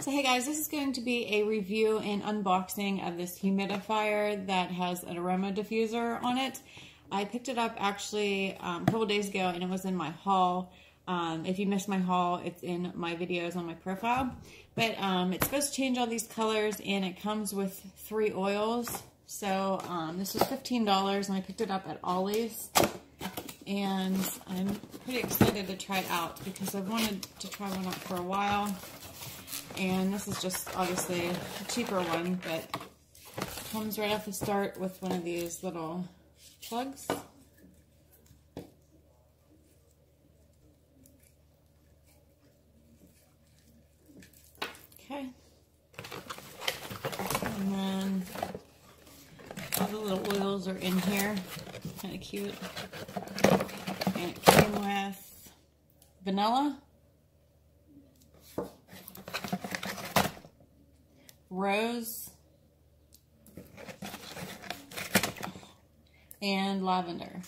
So hey guys, this is going to be a review and unboxing of this humidifier that has an aroma diffuser on it. I picked it up actually a couple days ago and it was in my haul. If you missed my haul, it's in my videos on my profile. But it's supposed to change all these colors and it comes with 3 oils. So this was $15 and I picked it up at Ollie's. And I'm pretty excited to try it out because I've wanted to try one out for a while. And this is just obviously a cheaper one, but it comes right off the start with one of these little plugs. Okay. And then all the little oils are in here. Kind of cute. And it came with vanilla, rose, and lavender.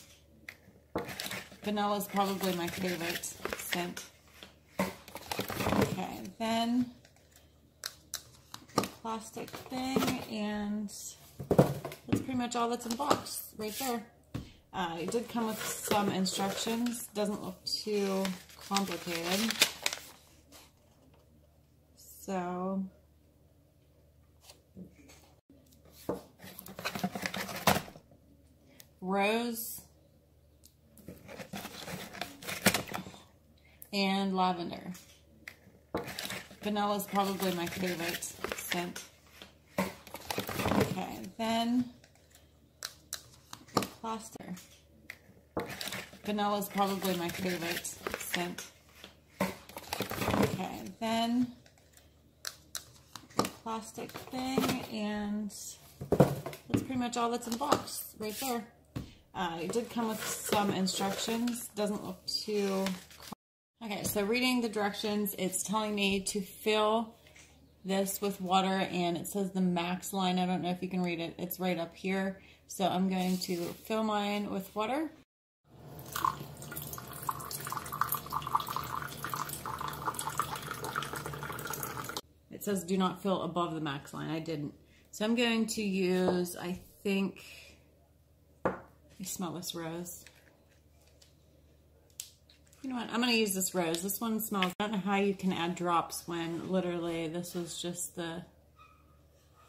Vanilla is probably my favorite scent. Okay, then the plastic thing, and that's pretty much all that's in the box right there. It did come with some instructions. Doesn't look too complicated. So rose and lavender. Vanilla is probably my favorite scent. Okay, then the plastic. Vanilla is probably my favorite scent. Okay, then the plastic thing, and that's pretty much all that's in the box right there. It did come with some instructions. Doesn't look too... Okay, so reading the directions, it's telling me to fill this with water, and it says the max line. I don't know if you can read it. It's right up here. So I'm going to fill mine with water. It says do not fill above the max line. I didn't. So I'm going to use, I think... I smell this rose. You know what? I'm going to use this rose. This one smells... I don't know how you can add drops when literally this was just the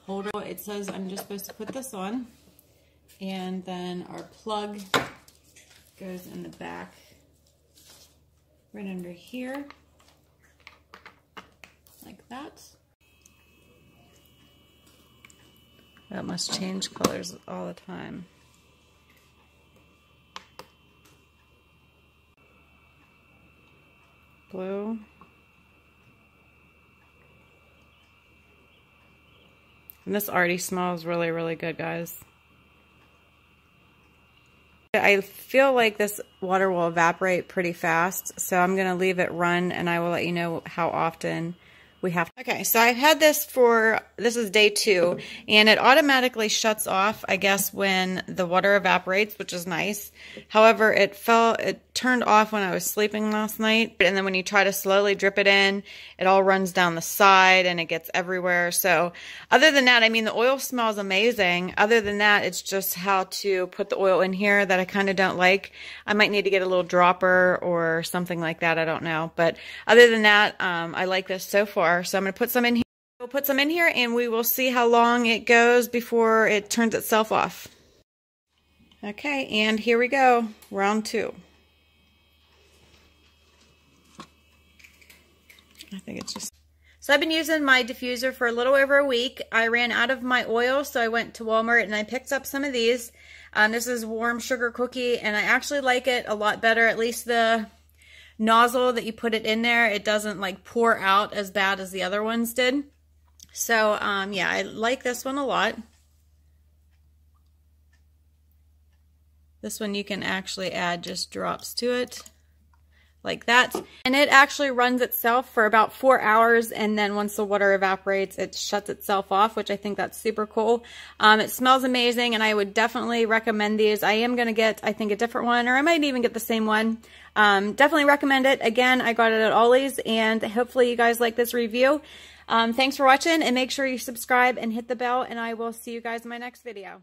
holder. It says I'm just supposed to put this on. And then our plug goes in the back right under here. Like that. That must change colors all the time. Blue. And this already smells really, really good, guys. I feel like this water will evaporate pretty fast, so I'm going to leave it run and I will let you know how often we have. Okay, so I've had this for, this is day 2, and it automatically shuts off, I guess, when the water evaporates, which is nice. However, it turned off when I was sleeping last night, and then when you try to slowly drip it in, it all runs down the side and it gets everywhere. So other than that, I mean, the oil smells amazing. Other than that, it's just how to put the oil in here that I kind of don't like. I might need to get a little dropper or something like that. I don't know. But other than that, I like this so far. So I'm going to put some in here. We'll put some in here and we will see how long it goes before it turns itself off. Okay, and here we go. Round 2. I think it's just... So I've been using my diffuser for a little over a week. I ran out of my oil, so I went to Walmart and I picked up some of these. This is warm sugar cookie, and I actually like it a lot better. At least the nozzle that you put it in there, it doesn't like pour out as bad as the other ones did. So yeah, I like this one a lot. This one you can actually add just drops to it. like that. And it actually runs itself for about 4 hours, and then once the water evaporates, it shuts itself off, which I think that's super cool. It smells amazing, and I would definitely recommend these. I am going to get, I think, a different one, or I might even get the same one. Definitely recommend it. Again, I got it at Ollie's, and hopefully you guys like this review. Thanks for watching, and make sure you subscribe and hit the bell, and I will see you guys in my next video.